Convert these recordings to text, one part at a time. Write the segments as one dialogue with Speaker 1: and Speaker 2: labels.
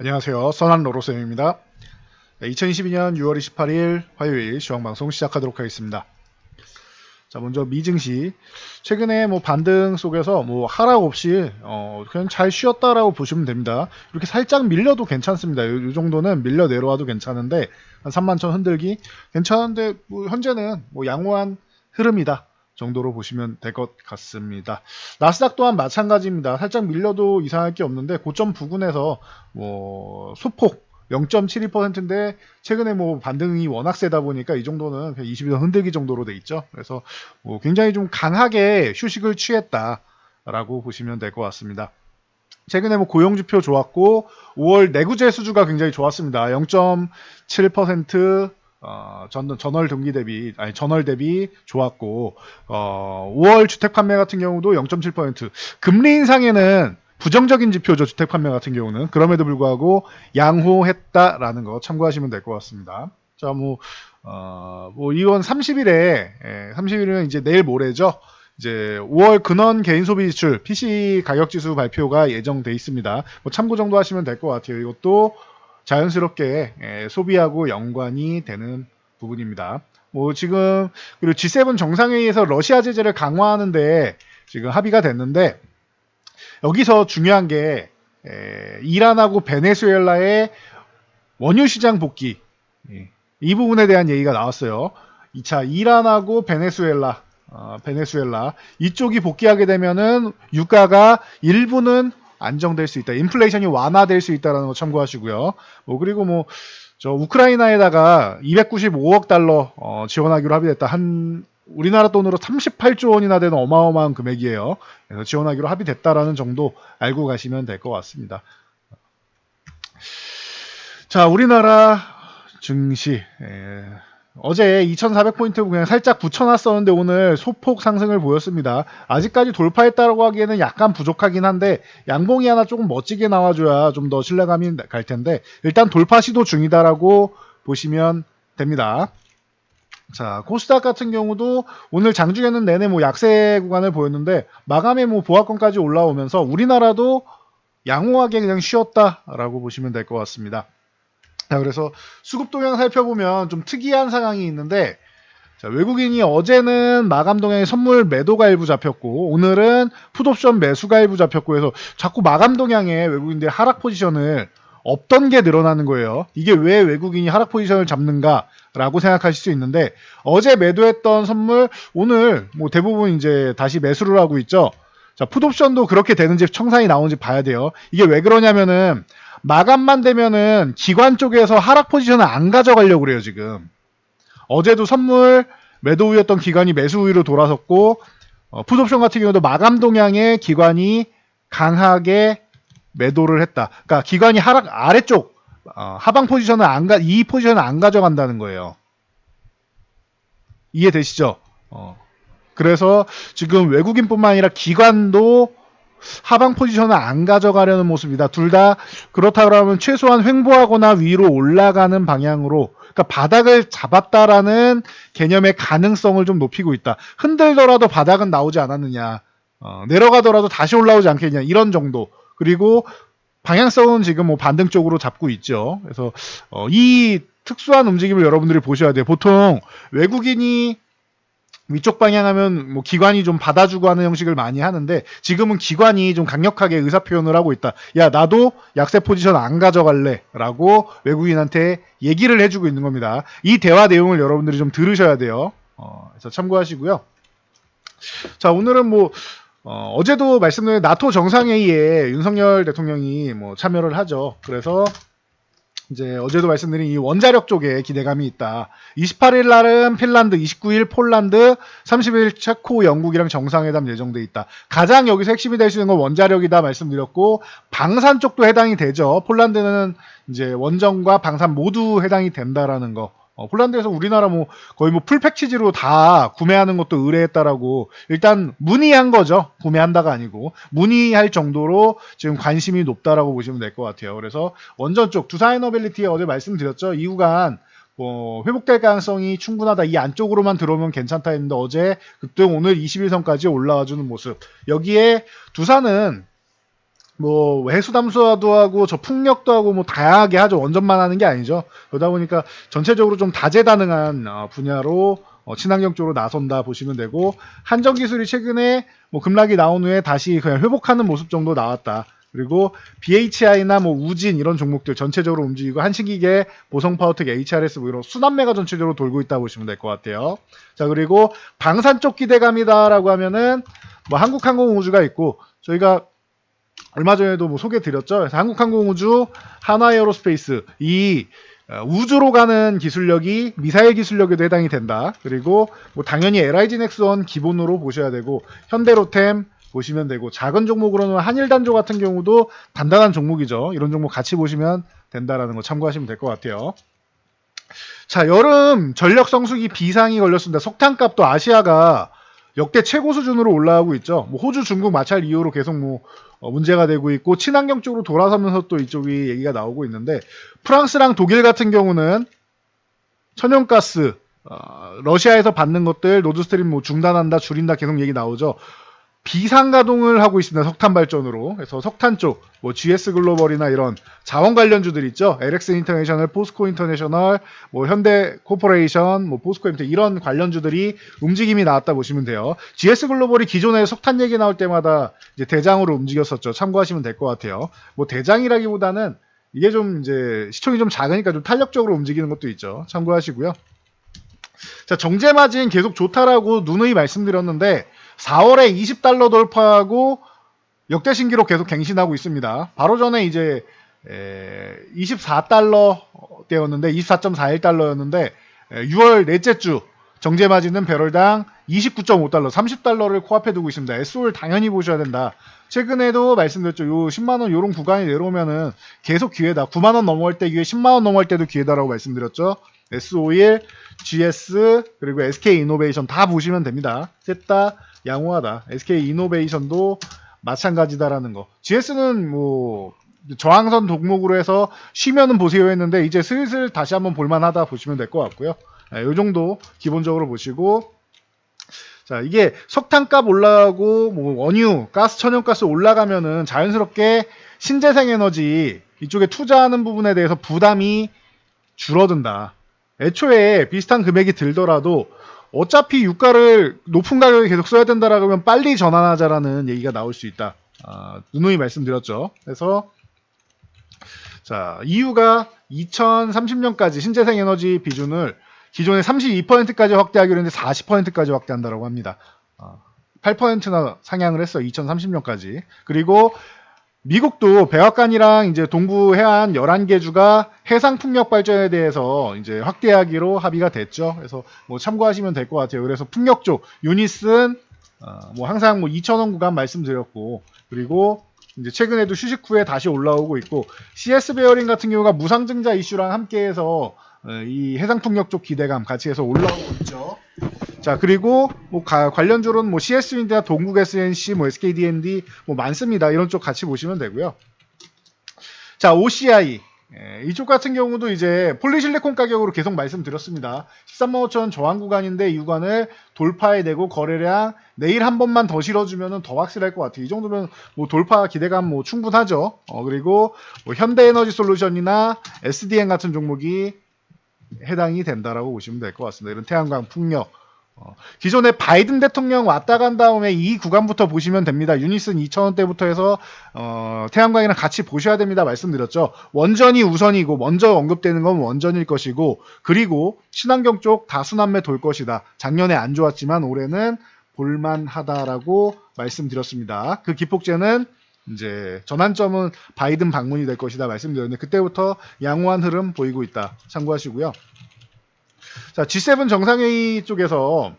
Speaker 1: 안녕하세요. 선한 로로쌤입니다. 2022년 6월 28일 화요일 시황방송 시작하도록 하겠습니다. 자, 먼저 미증시. 최근에 반등 속에서 하락 없이 그냥 잘 쉬었다라고 보시면 됩니다. 이렇게 살짝 밀려도 괜찮습니다. 이 정도는 밀려 내려와도 괜찮은데 한 31,000 흔들기 괜찮은데 현재는 양호한 흐름이다 정도로 보시면 될 것 같습니다. 나스닥 또한 마찬가지입니다. 살짝 밀려도 이상할 게 없는데 고점 부근에서 소폭 0.72%인데 최근에 반등이 워낙 세다 보니까 이 정도는 그냥 22선 흔들기 정도로 돼 있죠. 그래서 굉장히 좀 강하게 휴식을 취했다라고 보시면 될 것 같습니다. 최근에 고용지표 좋았고 5월 내구재 수주가 굉장히 좋았습니다. 0.7% 전월 대비 좋았고 5월 주택 판매 같은 경우도 0.7% 금리 인상에는 부정적인 지표죠. 주택 판매 같은 경우는. 그럼에도 불구하고 양호했다라는 거 참고하시면 될 것 같습니다. 자, 이건 30일이면 이제 내일 모레죠. 이제 5월 근원 개인 소비 지출 PC 가격 지수 발표가 예정돼 있습니다. 참고 정도 하시면 될 것 같아요. 이것도 자연스럽게 소비하고 연관이 되는 부분입니다. 지금 그리고 G7 정상회의에서 러시아 제재를 강화하는데 지금 합의가 됐는데 여기서 중요한 게 이란하고 베네수엘라의 원유 시장 복귀 이 부분에 대한 얘기가 나왔어요. 2차 이란하고 베네수엘라 이쪽이 복귀하게 되면은 유가가 일부는 안정될 수 있다. 인플레이션이 완화될 수 있다는 거 참고하시고요. 그리고 저 우크라이나에다가 295억 달러 지원하기로 합의됐다. 우리나라 돈으로 38조 원이나 되는 어마어마한 금액이에요. 그래서 지원하기로 합의됐다라는 정도 알고 가시면 될 것 같습니다. 자, 우리나라 증시 어제 2400포인트 그냥 살짝 붙여놨었는데 오늘 소폭 상승을 보였습니다. 아직까지 돌파했다고 하기에는 약간 부족하긴 한데 양봉이 하나 조금 멋지게 나와줘야 좀 더 신뢰감이 갈 텐데 일단 돌파 시도 중이다라고 보시면 됩니다. 자, 코스닥 같은 경우도 오늘 장중에는 내내 약세 구간을 보였는데 마감에 보합권까지 올라오면서 우리나라도 양호하게 그냥 쉬었다라고 보시면 될 것 같습니다. 자, 그래서 수급 동향 살펴보면 좀 특이한 상황이 있는데 자, 외국인이 어제는 마감 동향에 선물 매도가 일부 잡혔고 오늘은 풋옵션 매수가 일부 잡혔고 해서 자꾸 마감 동향에 외국인들의 하락 포지션을 없던 게 늘어나는 거예요. 이게 왜 외국인이 하락 포지션을 잡는가라고 생각하실 수 있는데 어제 매도했던 선물 오늘 대부분 이제 다시 매수를 하고 있죠. 자, 풋옵션도 그렇게 되는지 청산이 나오는지 봐야 돼요. 이게 왜 그러냐면은 마감만 되면은 기관 쪽에서 하락 포지션을 안 가져가려고 그래요, 지금. 어제도 선물 매도 우였던 기관이 매수 우위로 돌아섰고 풋옵션 같은 경우도 마감 동향에 기관이 강하게 매도를 했다. 그러니까 기관이 하락 아래쪽 하방 포지션을 이 포지션을 안 가져간다는 거예요. 이해되시죠? 그래서 지금 외국인뿐만 아니라 기관도 하방 포지션을 안 가져가려는 모습이다. 둘 다 그렇다 그러면 최소한 횡보하거나 위로 올라가는 방향으로 그러니까 바닥을 잡았다라는 개념의 가능성을 좀 높이고 있다. 흔들더라도 바닥은 나오지 않았느냐. 내려가더라도 다시 올라오지 않겠냐. 이런 정도. 그리고 방향성은 지금 반등 쪽으로 잡고 있죠. 그래서 이 특수한 움직임을 여러분들이 보셔야 돼요. 보통 외국인이 위쪽 방향하면 기관이 좀 받아주고 하는 형식을 많이 하는데 지금은 기관이 좀 강력하게 의사표현을 하고 있다. 야, 나도 약세 포지션 안 가져갈래 라고 외국인한테 얘기를 해주고 있는 겁니다. 이 대화 내용을 여러분들이 좀 들으셔야 돼요. 그래서 참고하시고요. 자, 오늘은 어제도 말씀드린 나토 정상회의에 윤석열 대통령이 참여를 하죠. 그래서 이제 어제도 말씀드린 이 원자력 쪽에 기대감이 있다. 28일 날은 핀란드, 29일 폴란드, 30일 체코, 영국이랑 정상회담 예정돼 있다. 가장 여기서 핵심이 될 수 있는 건 원자력이다 말씀드렸고 방산 쪽도 해당이 되죠. 폴란드는 이제 원전과 방산 모두 해당이 된다라는 거. 폴란드에서 우리나라 거의 풀패키지로 다 구매하는 것도 의뢰했다라고 일단 문의한 거죠. 구매한다가 아니고 문의할 정도로 지금 관심이 높다라고 보시면 될 것 같아요. 그래서 원전 쪽 두산에너빌리티에 어제 말씀드렸죠. 이 구간 회복될 가능성이 충분하다. 이 안쪽으로만 들어오면 괜찮다 했는데 어제 급등 오늘 21선까지 올라와주는 모습. 여기에 두산은 뭐 해수담수화도 하고 저 풍력도 하고 뭐 다양하게 하죠. 원전만 하는 게 아니죠. 그러다 보니까 전체적으로 좀 다재다능한 분야로 친환경 쪽으로 나선다 보시면 되고, 한전 기술이 최근에 뭐 급락이 나온 후에 다시 그냥 회복하는 모습 정도 나왔다. 그리고 BHI나 뭐 우진 이런 종목들 전체적으로 움직이고, 한신기계, 보성파워텍, HRS 뭐 이런 순환매가 전체적으로 돌고 있다 보시면 될 것 같아요. 자, 그리고 방산 쪽 기대감이다라고 하면은 뭐 한국항공우주가 있고, 저희가 얼마 전에도 뭐 소개 드렸죠. 그래서 한국항공우주, 한화에어로스페이스, 이 우주로 가는 기술력이 미사일 기술력에도 해당이 된다. 그리고 뭐 당연히 LIG 넥스원 기본으로 보셔야 되고, 현대로템 보시면 되고, 작은 종목으로는 한일단조 같은 경우도 단단한 종목이죠. 이런 종목 같이 보시면 된다라는 거 참고하시면 될 것 같아요. 자, 여름 전력 성수기 비상이 걸렸습니다. 석탄값도 아시아가 역대 최고 수준으로 올라가고 있죠. 뭐 호주, 중국 마찰 이후로 계속 뭐 문제가 되고 있고, 친환경 쪽으로 돌아서면서 또 이쪽이 얘기가 나오고 있는데, 프랑스랑 독일 같은 경우는 천연가스 러시아에서 받는 것들 노드스트림 뭐 중단한다, 줄인다 계속 얘기 나오죠. 비상 가동을 하고 있습니다. 석탄 발전으로. 그래서 석탄 쪽, 뭐 GS 글로벌이나 이런 자원 관련주들 있죠. LX 인터내셔널, 포스코 인터내셔널, 뭐 현대 코퍼레이션, 뭐 포스코 인터 이런 관련주들이 움직임이 나왔다 보시면 돼요. GS 글로벌이 기존에 석탄 얘기 나올 때마다 이제 대장으로 움직였었죠. 참고하시면 될 것 같아요. 뭐 대장이라기보다는 이게 좀 이제 시총이 좀 작으니까 좀 탄력적으로 움직이는 것도 있죠. 참고하시고요. 자, 정제 마진 계속 좋다라고 누누이 말씀드렸는데, 4월에 20달러 돌파하고 역대 신기록 계속 갱신하고 있습니다. 바로 전에 이제 24달러대였는데 24.41달러였는데 6월 넷째 주 정제 마진은 배럴당 29.5달러, 30달러를 코앞에 두고 있습니다. SO를 당연히 보셔야 된다. 최근에도 말씀드렸죠. 요 10만원 요런 구간이 내려오면은 계속 기회다. 9만원 넘어갈 때 기회, 10만원 넘어갈 때도 기회다라고 말씀드렸죠. S51, GS, 그리고 SK 이노베이션 다 보시면 됩니다. 셋 다 양호하다. SK 이노베이션도 마찬가지다라는 거. GS는 뭐 저항선 종목으로 해서 쉬면은 보세요 했는데, 이제 슬슬 다시 한번 볼만하다 보시면 될 것 같고요. 이 정도 기본적으로 보시고, 자, 이게 석탄값 올라가고 뭐 원유, 가스, 천연가스 올라가면은 자연스럽게 신재생에너지 이쪽에 투자하는 부분에 대해서 부담이 줄어든다. 애초에 비슷한 금액이 들더라도 어차피 유가를 높은 가격에 계속 써야 된다라고 하면 빨리 전환하자라는 얘기가 나올 수 있다. 누누이 말씀드렸죠. 그래서 자, EU가 2030년까지 신재생 에너지 비중을 기존의 32%까지 확대하기로 했는데 40%까지 확대한다고 합니다. 8%나 상향을 했어. 2030년까지. 그리고 미국도 백악관이랑 이제 동부 해안 11개 주가 해상 풍력 발전에 대해서 이제 확대하기로 합의가 됐죠. 그래서 뭐 참고하시면 될 것 같아요. 그래서 풍력 쪽 유닛은 뭐 항상 뭐 2,000원 구간 말씀드렸고, 그리고 이제 최근에도 휴식 후에 다시 올라오고 있고, CS 베어링 같은 경우가 무상증자 이슈랑 함께해서 이 해상 풍력 쪽 기대감 같이 해서 올라오고 있죠. 자, 그리고 뭐 관련주로는 뭐 CS윈드나 동국 SNC, 뭐 SKD&D 뭐 많습니다. 이런 쪽 같이 보시면 되고요. 자, OCI 이쪽 같은 경우도 이제 폴리실리콘 가격으로 계속 말씀드렸습니다. 13만 5천 저항 구간인데 이 구간을 돌파해내고 거래량 내일 한 번만 더 실어주면 더 확실할 것 같아요. 이 정도면 뭐 돌파 기대감 뭐 충분하죠. 그리고 뭐 현대에너지솔루션이나 SDN 같은 종목이 해당이 된다라고 보시면 될 것 같습니다. 이런 태양광, 풍력. 기존에 바이든 대통령 왔다 간 다음에 이 구간부터 보시면 됩니다. 유닛은 2,000원대부터 해서 태양광이랑 같이 보셔야 됩니다. 말씀드렸죠. 원전이 우선이고 먼저 언급되는 건 원전일 것이고, 그리고 친환경 쪽 다순환매 돌 것이다. 작년에 안 좋았지만 올해는 볼만하다라고 말씀드렸습니다. 그 기폭제는 이제 전환점은 바이든 방문이 될 것이다 말씀드렸는데, 그때부터 양호한 흐름 보이고 있다. 참고하시고요. 자, G7 정상회의 쪽에서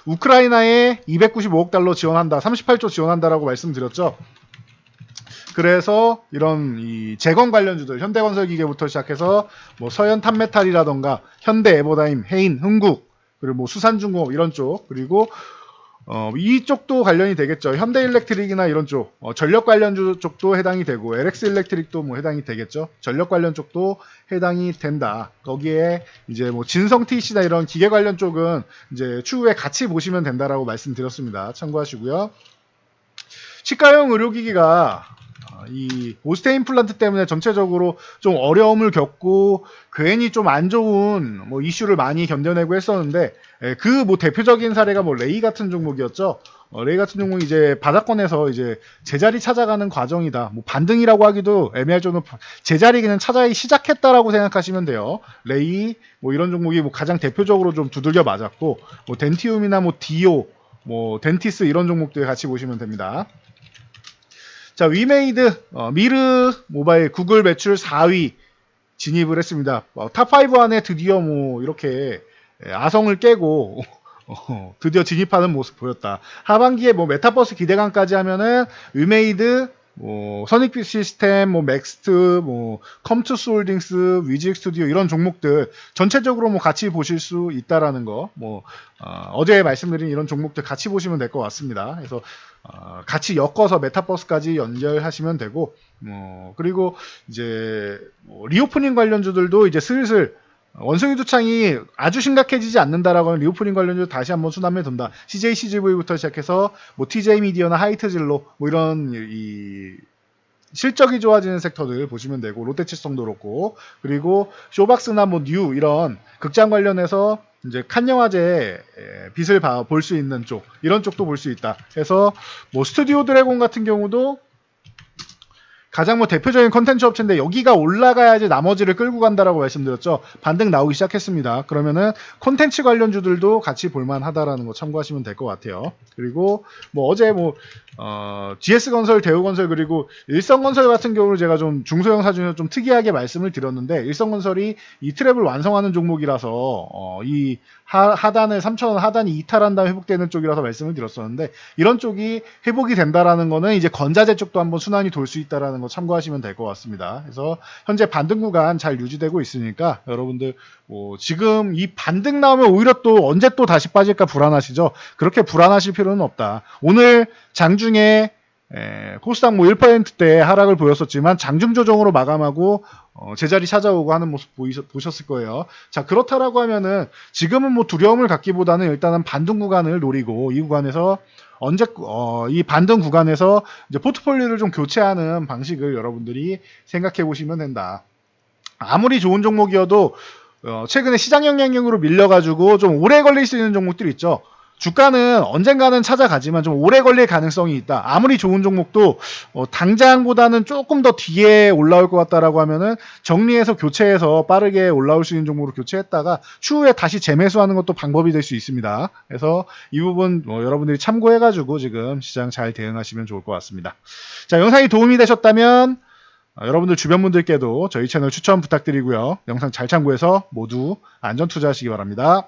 Speaker 1: 우크라이나에 295억 달러 지원한다, 38조 지원한다라고 말씀드렸죠. 그래서 이런 이 재건 관련주들, 현대건설기계부터 시작해서 뭐 서현 탄메탈이라던가 현대 에버다임, 해인, 흥국, 그리고 뭐 수산중공업 이런 쪽, 그리고 이쪽도 관련이 되겠죠. 현대일렉트릭이나 이런 쪽, 전력 관련주 쪽도 해당이 되고, LX 일렉트릭도 뭐 해당이 되겠죠. 전력 관련 쪽도 해당이 된다. 거기에 이제 뭐 진성 TC나 이런 기계 관련 쪽은 이제 추후에 같이 보시면 된다라고 말씀드렸습니다. 참고하시고요. 치과용 의료기기가 이 오스테 임플란트 때문에 전체적으로 좀 어려움을 겪고 괜히 좀 안 좋은 뭐 이슈를 많이 견뎌내고 했었는데 그 뭐 대표적인 사례가 뭐 레이 같은 종목이었죠. 레이 같은 종목이 이제 바닥권에서 이제 제자리 찾아가는 과정이다. 뭐 반등이라고 하기도 애매할 정도로 제자리 그냥 찾아기 시작했다라고 생각하시면 돼요. 레이 뭐 이런 종목이 뭐 가장 대표적으로 좀 두들겨 맞았고 뭐 덴티움이나 뭐 디오 뭐 덴티스 이런 종목들 같이 보시면 됩니다. 자, 위메이드 미르 모바일 구글 매출 4위 진입을 했습니다. 탑5 안에 드디어 뭐 이렇게 아성을 깨고 드디어 진입하는 모습 보였다. 하반기에 뭐 메타버스 기대감까지 하면은 위메이드, 뭐 선익빛 시스템, 뭐 맥스트, 뭐 컴투스 홀딩스, 위직 스튜디오 이런 종목들 전체적으로 뭐 같이 보실 수 있다라는 거, 뭐 어제 말씀드린 이런 종목들 같이 보시면 될 것 같습니다. 그래서 같이 엮어서 메타버스까지 연결하시면 되고, 그리고 이제 뭐 리오프닝 관련주들도 이제 슬슬 원숭이 두창이 아주 심각해지지 않는다라고 하는 리오프닝 관련주 다시 한번 순환매 돈다. CJ CGV부터 시작해서 뭐 TJ 미디어나 하이트진로 뭐 이런 이 실적이 좋아지는 섹터들 보시면 되고 롯데칠성도 그렇고 그리고 쇼박스나 뭐 뉴 이런 극장 관련해서 이제 칸 영화제 빛을 볼 수 있는 쪽 이런 쪽도 볼 수 있다. 그래서 뭐 스튜디오 드래곤 같은 경우도 가장 뭐 대표적인 컨텐츠 업체인데 여기가 올라가야지 나머지를 끌고 간다라고 말씀드렸죠. 반등 나오기 시작했습니다. 그러면은 콘텐츠 관련주들도 같이 볼만하다라는 거 참고하시면 될 것 같아요. 그리고 뭐 어제 뭐 GS건설, 대우건설 그리고 일성건설 같은 경우를 제가 좀 중소형사 중에서 좀 특이하게 말씀을 드렸는데 일성건설이 이 트랩을 완성하는 종목이라서 이 하단을 3,000원 하단이 이탈한 다음 회복되는 쪽이라서 말씀을 드렸었는데 이런 쪽이 회복이 된다라는 거는 이제 건자재 쪽도 한번 순환이 돌 수 있다라는 거 참고하시면 될 것 같습니다. 그래서 현재 반등 구간 잘 유지되고 있으니까 여러분들 지금 이 반등 나오면 오히려 또 언제 또 다시 빠질까 불안하시죠? 그렇게 불안하실 필요는 없다. 오늘 장중에 코스닥 뭐 1%대 하락을 보였었지만 장중 조정으로 마감하고 제자리 찾아오고 하는 모습 보셨을 거예요. 자, 그렇다라고 하면은 지금은 뭐 두려움을 갖기보다는 일단은 반등 구간을 노리고 이 구간에서 이 반등 구간에서 이제 포트폴리오를 좀 교체하는 방식을 여러분들이 생각해 보시면 된다. 아무리 좋은 종목이어도 최근에 시장 영향력으로 밀려가지고 좀 오래 걸릴 수 있는 종목들 있죠. 주가는 언젠가는 찾아가지만 좀 오래 걸릴 가능성이 있다. 아무리 좋은 종목도 당장보다는 조금 더 뒤에 올라올 것 같다라고 하면은 정리해서 교체해서 빠르게 올라올 수 있는 종목으로 교체했다가 추후에 다시 재매수하는 것도 방법이 될 수 있습니다. 그래서 이 부분 여러분들이 참고해가지고 지금 시장 잘 대응하시면 좋을 것 같습니다. 자, 영상이 도움이 되셨다면 여러분들 주변 분들께도 저희 채널 추천 부탁드리고요. 영상 잘 참고해서 모두 안전 투자하시기 바랍니다.